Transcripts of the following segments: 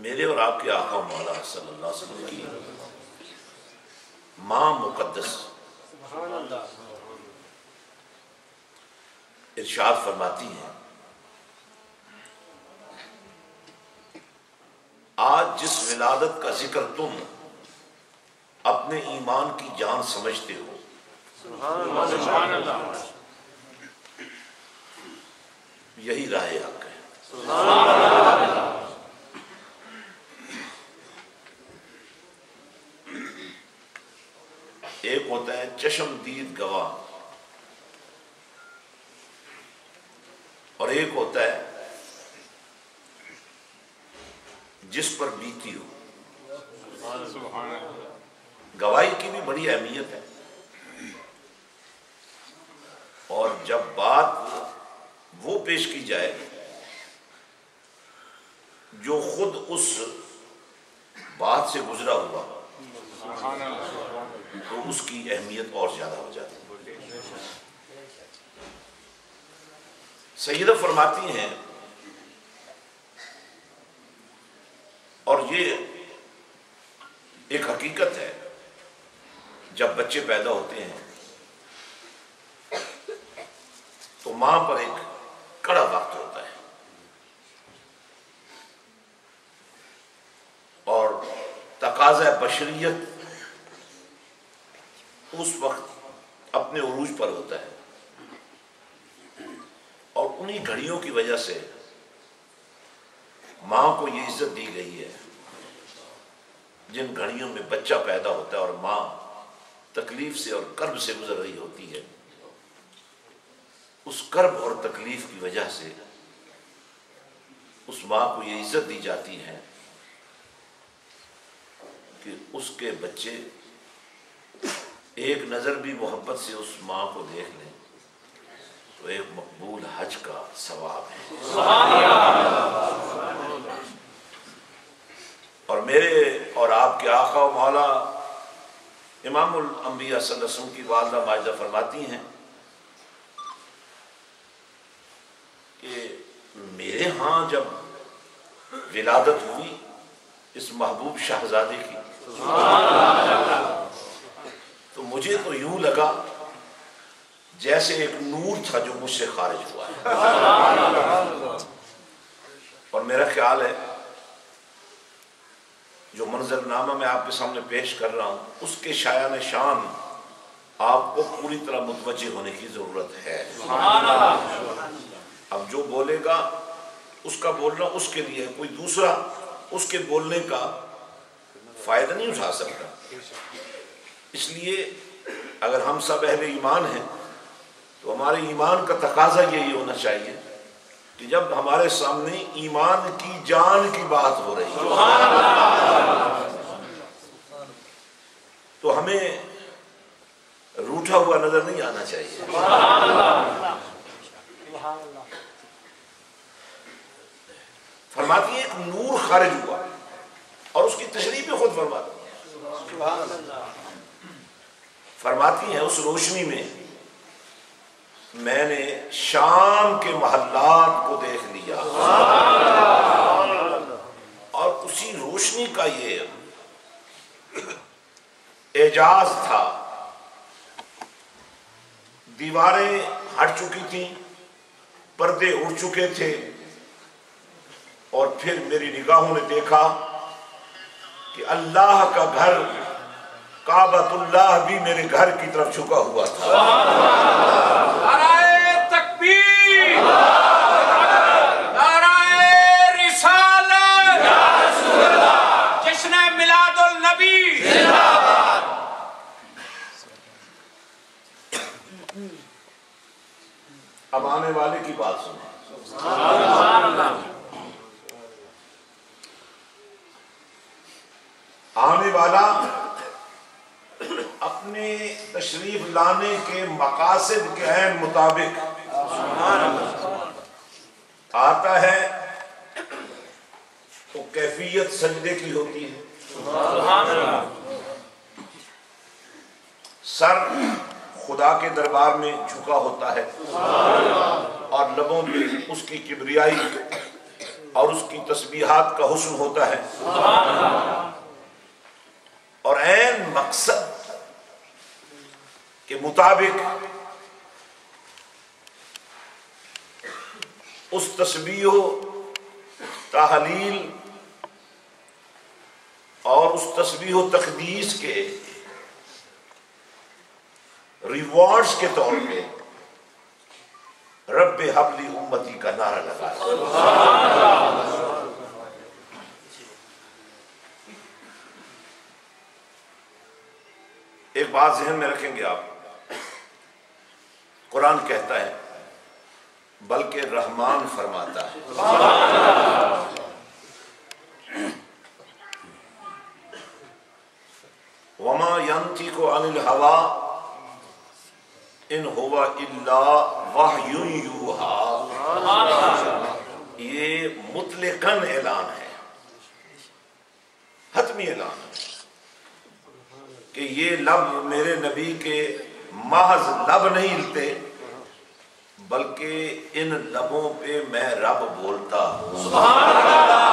میرے اور آپ کے آقا مولا صلی اللہ علیہ وسلم کی ماں مقدس ارشاد فرماتی ہیں، آج جس ولادت کا ذکر تم اپنے ایمان کی جان سمجھتے ہو، یہی راہ حق ہے۔ ایک ہوتا ہے چشم دید گواہ اور ایک ہوتا ہے جس پر بیتی ہو۔ گواہی کی بھی بڑی اہمیت ہے، اور جب بات وہ پیش کی جائے جو خود اس بات سے گزرا ہوا تو اس کی اہمیت اور زیادہ ہو جاتی ہے۔ سیدہ فرماتی ہیں، اور یہ ایک حقیقت ہے، جب بچے پیدا ہوتے ہیں تو ماں پر ایک کڑا وقت ہوتا ہے، اور تقاضا بشریت اس وقت اپنے عروج پر ہوتا ہے، اور انہی گھڑیوں کی وجہ سے ماں کو یہ عزت دی گئی ہے جن گھڑیوں میں بچہ پیدا ہوتا ہے اور ماں تکلیف سے اور کرب سے گزر رہی ہوتی ہے۔ اس کرب اور تکلیف کی وجہ سے اس ماں کو یہ عزت دی جاتی ہے کہ اس کے بچے ایک نظر بھی محبت سے اس ماں کو دیکھ لیں تو ایک مقبول حج کا ثواب ہے۔ اور میرے اور آپ کے آقا و مولا امام الانبیاء صلی اللہ علیہ وسلم کی والدہ ماجدہ فرماتی ہیں کہ میرے ہاں جب ولادت ہوئی اس محبوب شہزادے کی تو مجھے تو یوں لگا جیسے ایک نور تھا جو مجھ سے خارج ہوا ہے، اور میرا خیال ہے جو منظر نامہ میں آپ کے سامنے پیش کر رہا ہوں اس کے شایان شان آپ کو پوری طرح متوجہ ہونے کی ضرورت ہے۔ اب جو بولے گا اس کا بولنا اس کے لیے، کوئی دوسرا اس کے بولنے کا فائدہ نہیں اٹھا سکتا۔ اس لیے اگر ہم سب اہل ایمان ہیں تو ہمارے ایمان کا تقاضا یہی ہونا چاہیے کہ جب ہمارے سامنے ایمان کی جان کی بات ہو رہی ہے تو ہمیں روٹھا ہوا نظر نہیں آنا چاہیے۔ فرماتی ہے ایک نور خارج ہوا، اور اس کی تشریح بھی خود فرماتی ہیں اس روشنی میں میں نے شام کے محلات کو دیکھ لیا، اور اسی روشنی کا یہ اعجاز تھا۔ دیواریں ہٹ چکی تھیں، پردے اڑ چکے تھے، اور پھر میری نگاہوں نے دیکھا کہ اللہ کا گھر کعبۃ اللہ بھی میرے گھر کی طرف جھکا ہوا تھا۔ نعرہ تکبیر، نعرہ رسالت، جشن میلاد النبی۔ اب آنے والے کی بات سنیں۔ آنے والا اپنے تشریف لانے کے مقاصد کے عین مطابق آتا ہے تو کیفیت سجدے کی ہوتی ہے، سر خدا کے دربار میں جھکا ہوتا ہے، اور لبوں پہ اس کی کبریائی اور اس کی تسبیحات کا حسن ہوتا ہے، اور عین مقصد کے مطابق اس تسبیح و تحلیل اور اس تسبیح و تقدیس کے ریوارڈز کے طور پہ رب حبلی امتی کا نعرہ لگایا۔ ایک بات ذہن میں رکھیں گے آپ، قرآن کہتا ہے بلکہ رحمان فرماتا ہے، وما ينطق عن الهوى ان هو الا وحی یوحی۔ یہ مطلقاً اعلان ہے، حتمی اعلان ہے کہ یہ لب میرے نبی کے محض لب نہیں ہلتے، بلکہ ان لبوں پہ میں رب بولتا ہوں۔ سبحان اللہ،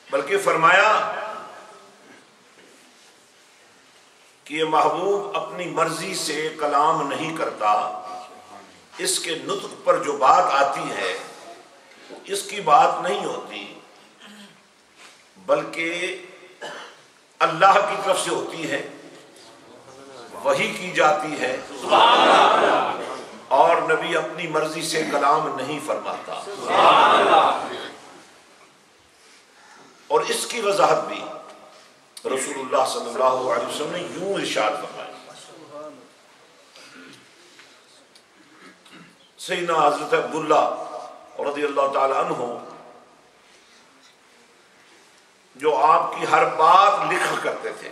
بلکہ فرمایا کہ یہ محبوب اپنی مرضی سے کلام نہیں کرتا، اس کے نطق پر جو بات آتی ہے اس کی بات نہیں ہوتی، بلکہ اللہ کی طرف سے ہوتی ہے، وحی کی جاتی ہے، اور نبی اپنی مرضی سے کلام نہیں فرماتا۔ اور اس کی وضاحت بھی رسول اللہ صلی اللہ علیہ وسلم نے یوں ارشاد فرمایا۔ سیدنا حضرت عبداللہ رضی اللہ تعالی عنہ جو آپ کی ہر بات لکھا کرتے تھے،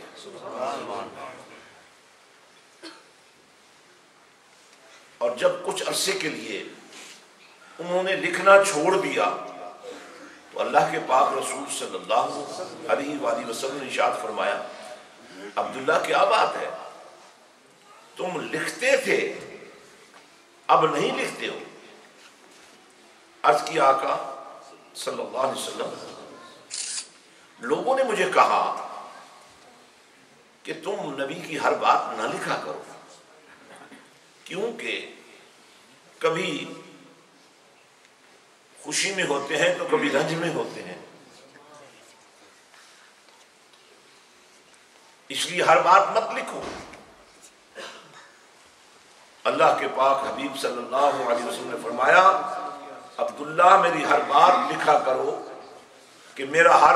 اور جب کچھ عرصے کے لیے انہوں نے لکھنا چھوڑ دیا تو اللہ کے پاک رسول صلی اللہ علیہ وآلہ وسلم نے ارشاد فرمایا، عبداللہ کیا بات ہے، تم لکھتے تھے اب نہیں لکھتے ہو؟ عرض کی آقا صلی اللہ علیہ وسلم، لوگوں نے مجھے کہا کہ تم نبی کی ہر بات نہ لکھا کرو، کیونکہ کبھی خوشی میں ہوتے ہیں تو کبھی رنج میں ہوتے ہیں، اس لیے ہر بات مت لکھو۔ اللہ کے پاک حبیب صلی اللہ علیہ وسلم نے فرمایا، عبداللہ میری ہر بات لکھا کرو کہ میرا ہر